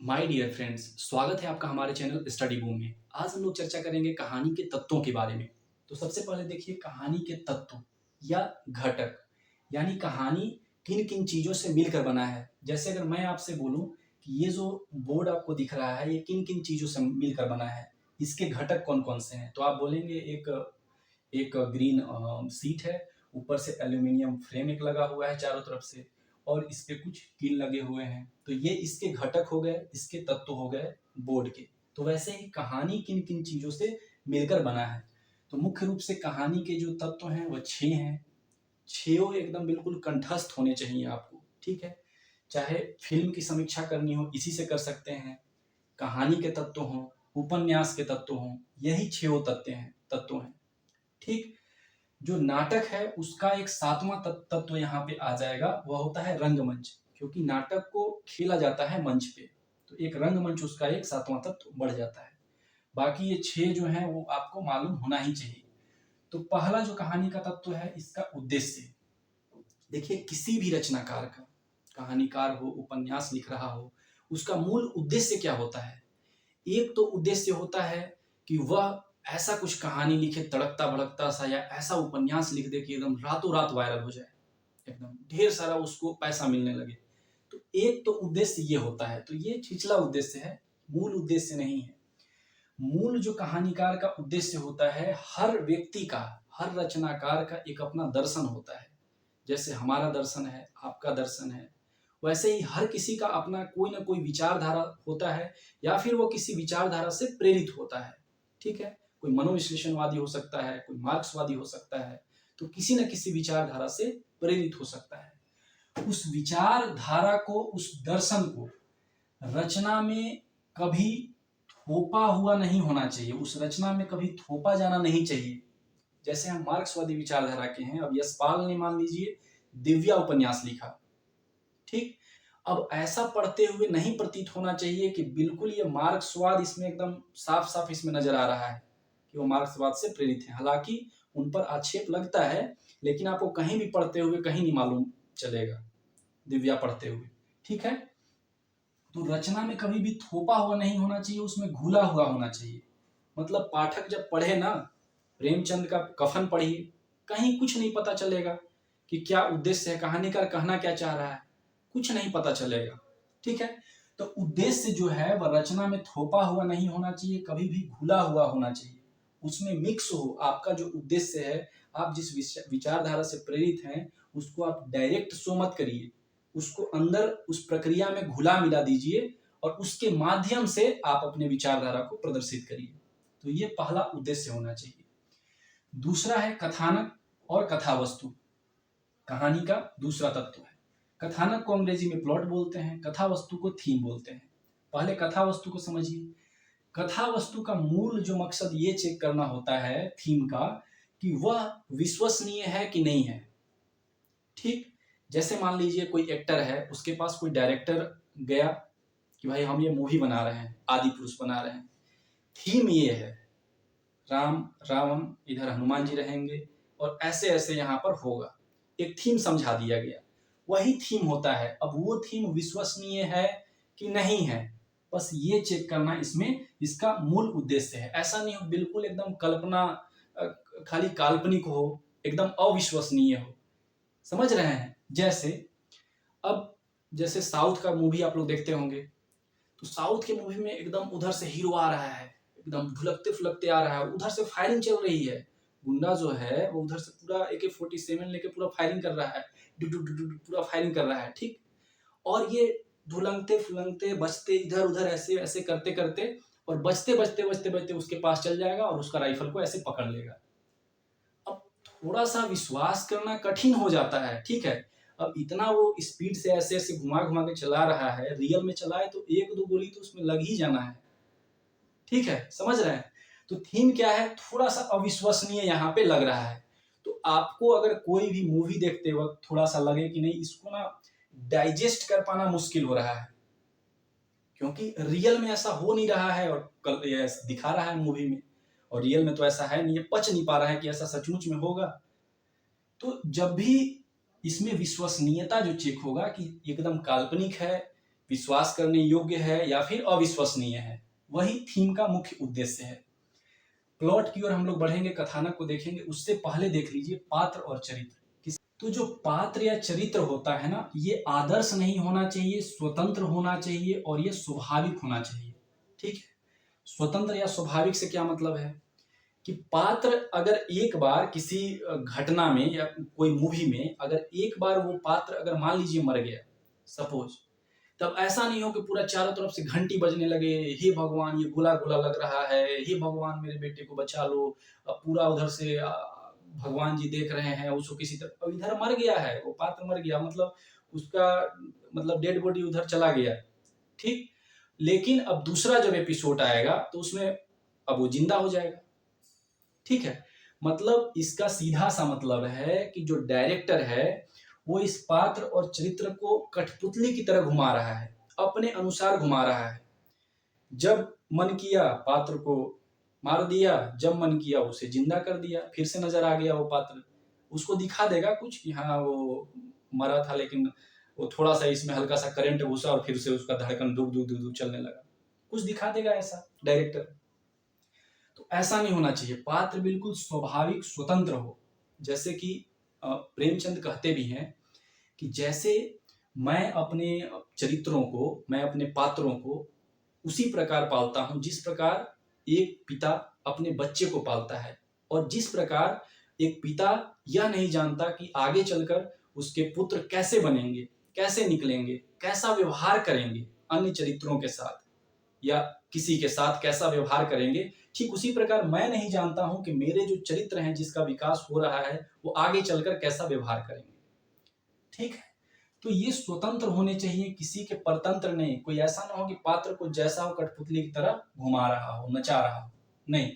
My dear friends, स्वागत है आपका हमारे चैनल स्टडी बूम में। आज हम लोग चर्चा करेंगे कहानी के तत्वों के बारे में। तो सबसे पहले देखिए कहानी के तत्व या घटक, यानी कहानी किन किन चीज़ों से मिलकर बना है। जैसे अगर मैं आपसे बोलूं कि ये जो बोर्ड आपको दिख रहा है ये किन किन चीज़ों से मिलकर बना है, इसके घटक कौन कौन से हैं, तो आप बोलेंगे एक एक ग्रीन सीट है, ऊपर से एल्यूमिनियम फ्रेम एक लगा हुआ है चारों तरफ से, और इस पे कुछ कील लगे हुए हैं। तो ये इसके घटक हो गए, इसके तत्व हो गए बोर्ड के। तो वैसे ही कहानी किन किन चीज़ों से मिलकर बना है, तो मुख्य रूप से कहानी के जो तत्व हैं वो 6 हैं। 6 एकदम बिल्कुल कंठस्थ होने चाहिए आपको, ठीक है। चाहे फिल्म की समीक्षा करनी हो इसी से कर सकते हैं, कहानी के तत्व हों, उपन्यास के तत्व हों, यही 6 तत्व हैं, ठीक। जो नाटक है उसका एक 7वां तत्व यहाँ पे आ जाएगा, वह होता है रंगमंच, क्योंकि नाटक को खेला जाता है मंच पे, तो एक रंगमंच उसका एक 7वां तत्व बढ़ जाता है। बाकी ये 6 जो हैं वो आपको मालूम होना ही चाहिए। तो पहला जो कहानी का तत्व है, इसका उद्देश्य। देखिए किसी भी रचनाकार का, कहानीकार हो, उपन्यास लिख रहा हो, उसका मूल उद्देश्य क्या होता है। एक तो उद्देश्य होता है कि वह ऐसा कुछ कहानी लिखे तड़कता भड़कता सा, या ऐसा उपन्यास लिख दे कि एकदम रातों रात वायरल हो जाए, एकदम ढेर सारा उसको पैसा मिलने लगे। तो एक तो उद्देश्य ये होता है, तो ये छिछला उद्देश्य है, मूल उद्देश्य नहीं है। मूल जो कहानीकार का उद्देश्य होता है, हर व्यक्ति का, हर रचनाकार का एक अपना दर्शन होता है। जैसे हमारा दर्शन है, आपका दर्शन है, वैसे ही हर किसी का अपना कोई ना कोई विचारधारा होता है, या फिर वो किसी विचारधारा से प्रेरित होता है, ठीक है। कोई मनोविश्लेषणवादी हो सकता है, कोई मार्क्सवादी हो सकता है, तो किसी न किसी विचारधारा से प्रेरित हो सकता है। उस विचारधारा को, उस दर्शन को रचना में कभी थोपा हुआ नहीं होना चाहिए, उस रचना में कभी थोपा जाना नहीं चाहिए। जैसे हम मार्क्सवादी विचारधारा के हैं, अब यशपाल ने मान लीजिए दिव्या उपन्यास लिखा, ठीक। अब ऐसा पढ़ते हुए नहीं प्रतीत होना चाहिए कि बिल्कुल ये मार्क्सवाद इसमें एकदम साफ साफ इसमें नजर आ रहा है कि वो मार्क्सवाद से प्रेरित है। हालांकि उन पर आक्षेप लगता है, लेकिन आपको कहीं भी पढ़ते हुए कहीं नहीं मालूम चलेगा दिव्या पढ़ते हुए, ठीक है। तो रचना में कभी भी थोपा हुआ नहीं होना चाहिए, उसमें घुला हुआ होना चाहिए। मतलब पाठक जब पढ़े ना, प्रेमचंद का कफन पढ़िए, कहीं कुछ नहीं पता चलेगा कि क्या उद्देश्य है, कहानीकार कहना क्या चाह रहा है, कुछ नहीं पता चलेगा, ठीक है। तो उद्देश्य जो है वह रचना में थोपा हुआ नहीं होना चाहिए, कभी भी घुला हुआ होना चाहिए, उसमें मिक्स हो। आपका जो उद्देश्य है, आप जिस विचारधारा से प्रेरित हैं, उसको आप डायरेक्ट शो मत करिए, उसको अंदर उस प्रक्रिया में घुला मिला दीजिए, और उसके माध्यम से आप अपने विचारधारा को प्रदर्शित करिए। तो ये पहला उद्देश्य होना चाहिए। दूसरा है कथानक और कथा वस्तु, कहानी का दूसरा तत्व है। कथानक को अंग्रेजी में प्लॉट बोलते हैं, कथा वस्तु को थीम बोलते हैं। पहले कथा वस्तु को समझिए। कथा वस्तु का मूल जो मकसद ये चेक करना होता है थीम का, कि वह विश्वसनीय है कि नहीं है, ठीक। जैसे मान लीजिए कोई एक्टर है, उसके पास कोई डायरेक्टर गया कि भाई हम ये मूवी बना रहे हैं, आदि पुरुष बना रहे हैं, थीम ये है, राम रावण, इधर हनुमान जी रहेंगे, और ऐसे ऐसे यहाँ पर होगा, एक थीम समझा दिया गया, वही थीम होता है। अब वो थीम विश्वसनीय है कि नहीं है, बस ये चेक करना इसमें इसका मूल उद्देश्य है। ऐसा नहीं हो बिल्कुल एकदम कल्पना, खाली काल्पनिक हो, एकदम अविश्वसनीय हो, समझ रहे हैं। जैसे अब जैसे साउथ का मूवी आप लोग देखते होंगे, तो साउथ के मूवी में एकदम उधर से हीरो आ रहा है, एकदम ढुलकते फुलकते आ रहा है, उधर से फायरिंग चल रही है, गुंडा जो है वो उधर से पूरा AK-47 लेके पूरा फायरिंग कर रहा है, पूरा फायरिंग कर रहा है, ठीक। और ये ढुलकते फुलकते बचते इधर उधर ऐसे ऐसे करते करते, और बचते बचते बचते बचते उसके पास चल जाएगा और उसका राइफल को ऐसे पकड़ लेगा। अब थोड़ा सा विश्वास करना कठिन हो जाता है, ठीक है। अब इतना वो स्पीड से ऐसे ऐसे घुमा घुमा के चला रहा है, रियल में चलाए तो एक दो गोली तो उसमें लग ही जाना है, ठीक है, समझ रहे हैं। तो थीम क्या है, थोड़ा सा अविश्वसनीय यहाँ पे लग रहा है। तो आपको अगर कोई भी मूवी देखते वक्त थोड़ा सा लगे कि नहीं, इसको ना डाइजेस्ट कर पाना मुश्किल हो रहा है, क्योंकि रियल में ऐसा हो नहीं रहा है, और ये दिखा रहा है मूवी में, और रियल में तो ऐसा है नहीं, ये पच नहीं पा रहा है कि ऐसा सचमुच में होगा। तो जब भी इसमें विश्वसनीयता जो चेक होगा कि एकदम काल्पनिक है विश्वास करने योग्य है या फिर अविश्वसनीय है, वही थीम का मुख्य उद्देश्य है। प्लॉट की ओर हम लोग बढ़ेंगे, कथानक को देखेंगे, उससे पहले देख लीजिए पात्र और चरित्र। तो जो पात्र या चरित्र होता है ना, ये आदर्श नहीं होना चाहिए, स्वतंत्र होना चाहिए और ये स्वाभाविक होना चाहिए। ठीक है, स्वतंत्र या स्वाभाविक से क्या मतलब है कि पात्र अगर एक बार किसी घटना में या कोई मूवी में अगर एक बार वो पात्र अगर मान लीजिए मर गया सपोज, तब ऐसा नहीं हो कि पूरा चारों तरफ से घंटी बजने लगे, हे भगवान ये गोला गोला लग रहा है, हे भगवान मेरे बेटे को बचा लो। अब पूरा उधर से भगवान जी देख रहे हैं उसको किसी तरह, अब इधर मर गया है वो पात्र, मर गया मतलब उसका मतलब डेड बॉडी उधर चला गया। ठीक, लेकिन अब दूसरा जब एपिसोड आएगा तो उसमें अब वो जिंदा हो जाएगा। ठीक है, मतलब इसका सीधा सा मतलब है कि जो डायरेक्टर है वो इस पात्र और चरित्र को कठपुतली की तरह घुमा रहा है, अपने अनुसार घुमा रहा है। जब मन किया पात्र को मार दिया, जब मन किया उसे जिंदा कर दिया, फिर से नजर आ गया वो पात्र, उसको दिखा देगा कुछ कि हाँ वो मरा था लेकिन वो थोड़ा सा इसमें हल्का सा करंट घुसा और फिर से उसका धड़कन दुख दुख दुख दुख चलने लगा, कुछ दिखा देगा ऐसा डायरेक्टर। तो ऐसा नहीं होना चाहिए, पात्र बिल्कुल स्वाभाविक स्वतंत्र हो। जैसे कि प्रेमचंद कहते भी हैं कि जैसे मैं अपने चरित्रों को, मैं अपने पात्रों को उसी प्रकार पालता हूं जिस प्रकार एक पिता अपने बच्चे को पालता है, और जिस प्रकार एक पिता यह नहीं जानता कि आगे चलकर उसके पुत्र कैसे बनेंगे, कैसे निकलेंगे, कैसा व्यवहार करेंगे अन्य चरित्रों के साथ या किसी के साथ कैसा व्यवहार करेंगे, ठीक उसी प्रकार मैं नहीं जानता हूं कि मेरे जो चरित्र हैं जिसका विकास हो रहा है वो आगे चलकर कैसा व्यवहार करेंगे। ठीक है, तो ये स्वतंत्र होने चाहिए, किसी के परतंत्र नहीं। कोई ऐसा ना हो कि पात्र को जैसा हो कठपुतली की तरह घुमा रहा हो, नचा रहा हो, नहीं।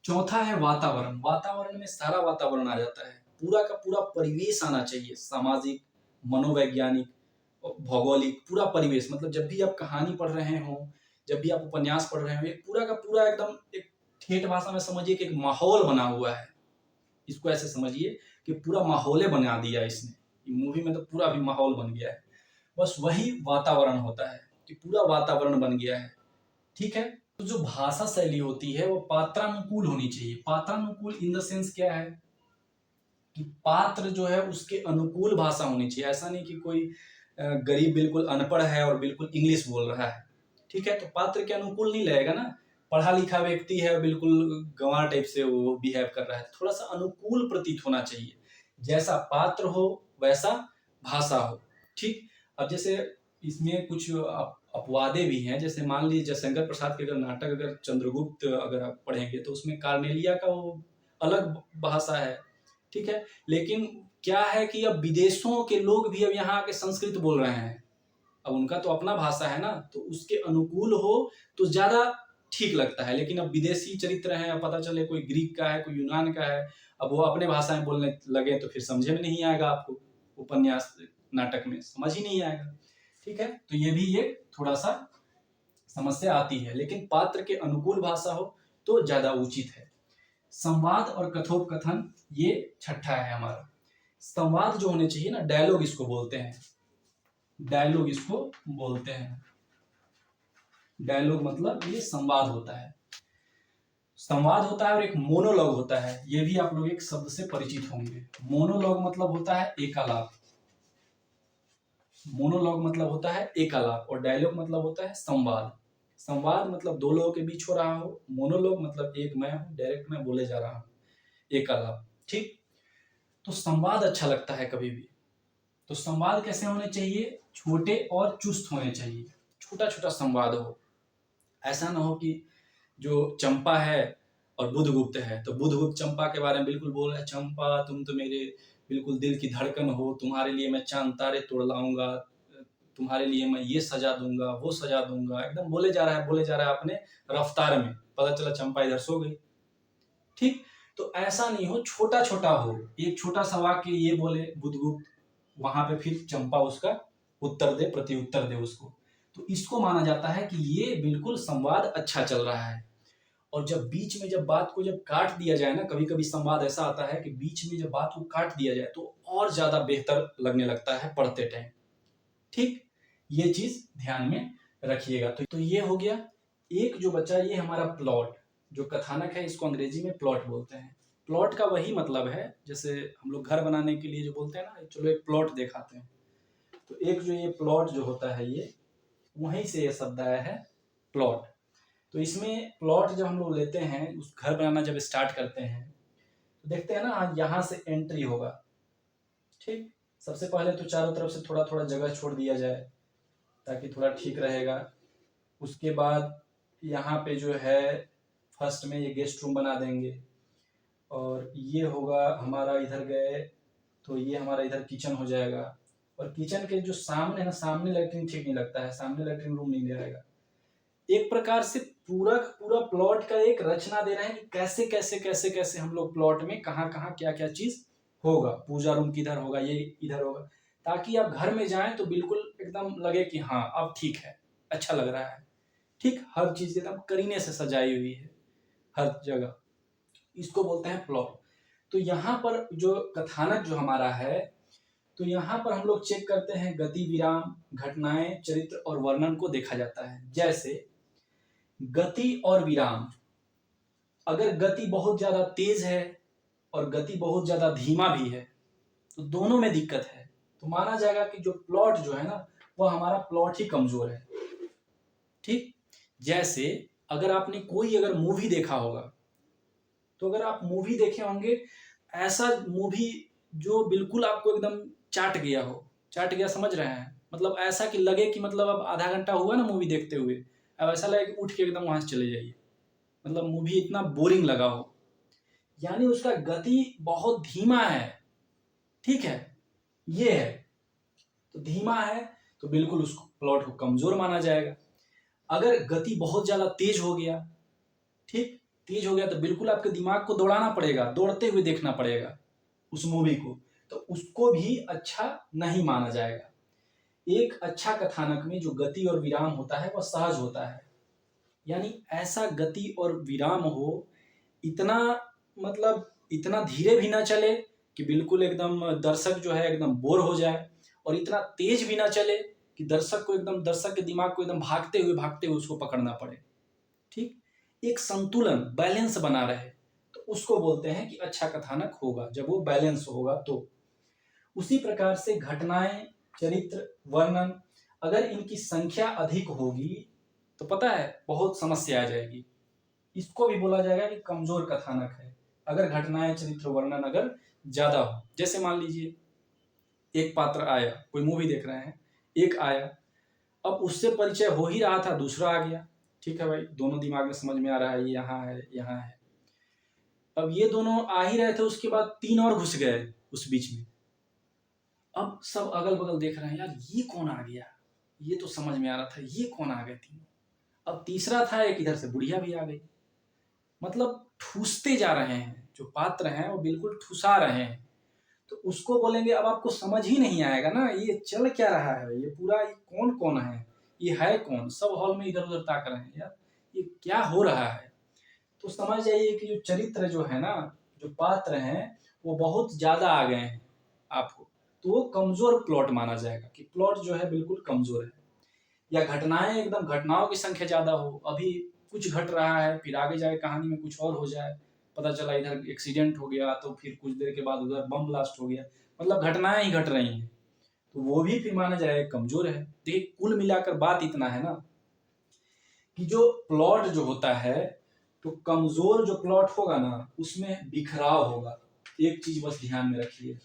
चौथा है वातावरण। वातावरण में सारा वातावरण आ जाता है, पूरा का पूरा परिवेश आना चाहिए, सामाजिक, मनोवैज्ञानिक, भौगोलिक, पूरा परिवेश। मतलब जब भी आप कहानी पढ़ रहे हो, जब भी आप उपन्यास पढ़ रहे हो, एक पूरा का पूरा एकदम एक ठेठ भाषा में समझिए कि एक माहौल बना हुआ है। इसको ऐसे समझिए कि पूरा माहौल बना दिया इसने, मूवी में तो पूरा भी माहौल बन गया है। बस वही वातावरण होता है कि पूरा वातावरण बन गया है। ठीक है, तो जो भाषा शैली होती है वो पात्रानुकूल होनी चाहिए। पात्रानुकूल इन द सेंस क्या है कि पात्र जो है उसके अनुकूल भाषा होनी चाहिए। ऐसा नहीं कि कोई गरीब बिल्कुल अनपढ़ है और बिल्कुल इंग्लिश बोल रहा है, ठीक है, तो पात्र के अनुकूल नहीं लगेगा ना। पढ़ा लिखा व्यक्ति है, बिल्कुल गंवार टाइप से वो बिहेव कर रहा है, थोड़ा सा अनुकूल प्रतीत होना चाहिए। जैसा पात्र हो वैसा भाषा हो। ठीक, अब जैसे इसमें कुछ अपवादे भी हैं, जैसे मान लीजिए जयशंकर प्रसाद के अगर नाटक अगर चंद्रगुप्त अगर आप पढ़ेंगे तो उसमें कार्नेलिया का वो अलग भाषा है। ठीक है, लेकिन क्या है कि अब विदेशों के लोग भी अब यहाँ आके संस्कृत बोल रहे हैं, अब उनका तो अपना भाषा है ना, तो उसके अनुकूल हो तो ज्यादा ठीक लगता है। लेकिन अब विदेशी चरित्र हैं, अब पता चले कोई ग्रीक का है, कोई यूनान का है, अब वो अपने भाषा में बोलने लगे तो फिर समझे में नहीं आएगा, आपको उपन्यास नाटक में समझ ही नहीं आएगा। ठीक है, तो ये भी एक थोड़ा सा समस्या आती है, लेकिन पात्र के अनुकूल भाषा हो तो ज्यादा उचित है। संवाद और कथोपकथन, ये छठा है हमारा। संवाद जो होने चाहिए ना, डायलॉग इसको बोलते हैं, डायलॉग इसको बोलते हैं। डायलॉग मतलब ये संवाद होता है, संवाद होता है और एक मोनोलॉग होता है। ये भी आप लोग एक शब्द से परिचित होंगे। मोनोलॉग मतलब होता है एकालाप, मोनोलॉग मतलब होता है एकालाप, और डायलॉग मतलब होता है संवाद। संवाद मतलब दो लोगों के बीच हो रहा हो, मोनोलॉग मतलब एक मैं हूं, डायरेक्ट मैं बोले जा रहा हूं, एकालाप। ठीक, तो संवाद अच्छा लगता है कभी भी। तो संवाद कैसे होने चाहिए, छोटे और चुस्त होने चाहिए, छोटा छोटा संवाद हो। ऐसा ना हो कि जो चंपा है और बुधगुप्त है, तो बुधगुप्त चंपा के बारे में बिल्कुल बोल रहा है, चंपा तुम तो मेरे बिल्कुल दिल की धड़कन हो, तुम्हारे लिए मैं चांद तारे तोड़ लाऊंगा, तुम्हारे लिए मैं ये सजा दूंगा, वो सजा दूंगा, एकदम बोले जा रहा है, बोले जा रहा है अपने रफ्तार में। पता चला चंपा इधर सो गई। ठीक, तो ऐसा नहीं हो, छोटा छोटा हो, एक छोटा सा वाक्य ये बोले बुधगुप्त, वहां पे फिर चंपा उसका उत्तर दे, प्रति उत्तर दे उसको, तो इसको माना जाता है कि ये बिल्कुल संवाद अच्छा चल रहा है। और जब बीच में जब बात को जब काट दिया जाए ना, कभी कभी संवाद ऐसा आता है कि बीच में जब बात को काट दिया जाए तो और ज्यादा बेहतर लगने लगता है पढ़ते टाइम। ठीक, ये चीज ध्यान में रखिएगा। तो ये हो गया एक जो बचा, ये हमारा प्लॉट। जो कथानक है इसको अंग्रेजी में प्लॉट बोलते हैं। प्लॉट का वही मतलब है जैसे हम लोग घर बनाने के लिए जो बोलते हैं ना, चलो एक प्लॉट दिखाते हैं। तो एक जो ये प्लॉट जो होता है, ये वहीं से ये शब्द आया है प्लॉट। तो इसमें प्लॉट जब हम लोग लेते हैं, उस घर बनाना जब स्टार्ट करते हैं, तो देखते हैं ना यहाँ से एंट्री होगा। ठीक, सबसे पहले तो चारों तरफ से थोड़ा थोड़ा जगह छोड़ दिया जाए ताकि थोड़ा ठीक रहेगा। उसके बाद यहाँ पे जो है फर्स्ट में ये गेस्ट रूम बना देंगे, और ये होगा हमारा इधर गए तो ये हमारा इधर किचन हो जाएगा। और किचन के जो सामने है ना, सामने लैट्रिन ठीक नहीं लगता है, सामने लैट्रिन रूम नहीं रहेगा। एक प्रकार से पूरा पूरा प्लॉट का एक रचना दे रहे हैं कि कैसे कैसे कैसे कैसे हम लोग प्लॉट में कहाँ कहाँ क्या क्या चीज होगा, पूजा रूम किधर होगा, ये इधर होगा, ताकि आप घर में जाएं तो बिल्कुल एकदम लगे कि हाँ अब ठीक है, अच्छा लग रहा है। ठीक, हर चीज एकदम करीने से सजाई हुई है हर जगह, इसको बोलते हैं प्लॉट। तो यहाँ पर जो कथानक जो हमारा है, तो यहाँ पर हम लोग चेक करते हैं गति विराम, घटनाएं, चरित्र और वर्णन को देखा जाता है। जैसे गति और विराम, अगर गति बहुत ज्यादा तेज है और गति बहुत ज्यादा धीमा भी है तो दोनों में दिक्कत है, तो माना जाएगा कि जो प्लॉट जो है ना, वो हमारा प्लॉट ही कमजोर है। ठीक, जैसे अगर आपने कोई अगर मूवी देखा होगा, तो अगर आप मूवी देखे होंगे, ऐसा मूवी जो बिल्कुल आपको एकदम चाट गया हो, चाट गया समझ रहे हैं, मतलब ऐसा कि लगे कि मतलब अब आधा घंटा हुआ ना मूवी देखते हुए, अब ऐसा लगे कि उठ के एकदम वहां से चले जाइए, मतलब मूवी इतना बोरिंग लगा हो, यानी उसका गति बहुत धीमा है। ठीक है, ये है, तो धीमा है तो बिल्कुल उसको प्लॉट को कमजोर माना जाएगा। अगर गति बहुत ज्यादा तेज हो गया, ठीक, तेज हो गया तो बिल्कुल आपके दिमाग को दौड़ाना पड़ेगा, दौड़ते हुए देखना पड़ेगा उस मूवी को, तो उसको भी अच्छा नहीं माना जाएगा। एक अच्छा कथानक में जो गति और विराम होता है वह सहज होता है, यानी ऐसा गति और विराम हो, इतना मतलब इतना धीरे भी ना चले कि बिल्कुल एकदम दर्शक जो है एकदम बोर हो जाए, और इतना तेज भी ना चले कि दर्शक के दिमाग को एकदम भागते हुए उसको पकड़ना पड़े। ठीक, एक संतुलन, बैलेंस बना रहे, तो उसको बोलते हैं कि अच्छा कथानक होगा जब वो बैलेंस होगा। तो उसी प्रकार से घटनाएं, चरित्र, वर्णन, अगर इनकी संख्या अधिक होगी तो पता है बहुत समस्या आ जाएगी, इसको भी बोला जाएगा कि कमजोर कथानक है, अगर घटनाएं, चरित्र, वर्णन अगर ज्यादा हो। जैसे मान लीजिए एक पात्र आया, कोई मूवी देख रहे हैं, एक आया, अब उससे परिचय हो ही रहा था, दूसरा आ गया, ठीक है भाई, दोनों दिमाग में समझ में आ रहा है ये यहाँ है यहाँ है, अब ये दोनों आ ही रहे थे, उसके बाद तीन और घुस गए उस बीच में। अब सब अगल बगल देख रहे हैं, यार ये कौन आ गया, ये तो समझ में आ रहा था, ये कौन आ गए तीनों। अब तीसरा था एक, इधर से बुढ़िया भी आ गई, मतलब ठूसते जा रहे हैं, जो पात्र हैं वो बिल्कुल ठुसा रहे हैं, तो उसको बोलेंगे अब आपको समझ ही नहीं आएगा ना ये चल क्या रहा है, ये पूरा ये कौन कौन है कौन, सब हॉल में इधर उधर ताक रहे हैं, यार ये क्या हो रहा है। तो समझ जाइए कि जो चरित्र जो है ना, जो पात्र हैं, वो बहुत ज्यादा आ गए हैं आपको, तो वो कमजोर प्लॉट माना जाएगा कि प्लॉट जो है बिल्कुल कमजोर है। या घटनाएं, एकदम घटनाओं की संख्या ज्यादा हो, अभी कुछ घट रहा है फिर आगे जाके कहानी में कुछ और हो जाए, पता चला इधर एक्सीडेंट हो गया तो फिर कुछ देर के बाद उधर बम ब्लास्ट हो गया, मतलब घटनाएं ही घट रही हैं, तो वो भी फिर माना जाएगा कमजोर है। देखिए कुल मिलाकर बात इतना है ना कि जो प्लॉट जो होता है, तो कमजोर जो प्लॉट होगा ना उसमें बिखराव होगा। एक चीज बस ध्यान में रखिए,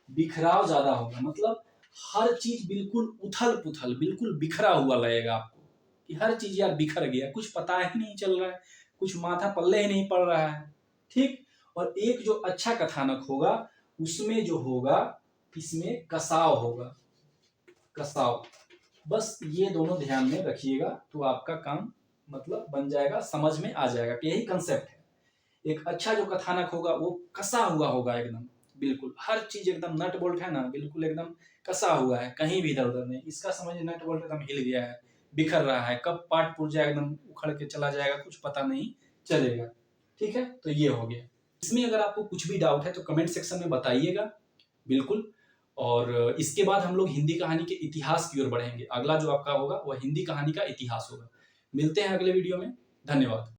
बिखराव ज्यादा होगा, मतलब हर चीज बिल्कुल उथल पुथल, बिल्कुल बिखरा हुआ लगेगा आपको कि हर चीज यार बिखर गया, कुछ पता ही नहीं चल रहा है, कुछ माथा पल्ले ही नहीं पड़ रहा है। ठीक, और एक जो अच्छा कथानक होगा उसमें जो होगा, इसमें कसाव होगा, कसाव, बस ये दोनों ध्यान में रखिएगा तो आपका काम मतलब बन जाएगा, समझ में आ जाएगा कि यही कंसेप्ट है। एक अच्छा जो कथानक होगा वो कसा हुआ होगा एकदम, बिल्कुल हर चीज एकदम नट बोल्ट है ना, बिल्कुल एकदम कसा हुआ है, कहीं भी इधर उधर नहीं, इसका समझिए नट बोल्ट एकदम हिल गया है, बिखर रहा है, कब पार्ट पुर्जा एकदम उखड़ के चला जाएगा कुछ पता नहीं चलेगा। ठीक है, तो ये हो गया। इसमें अगर आपको कुछ भी डाउट है तो कमेंट सेक्शन में बताइएगा बिल्कुल, और इसके बाद हम लोग हिंदी कहानी के इतिहास की ओर बढ़ेंगे। अगला जो आपका होगा वह हिंदी कहानी का इतिहास होगा। मिलते हैं अगले वीडियो में। धन्यवाद।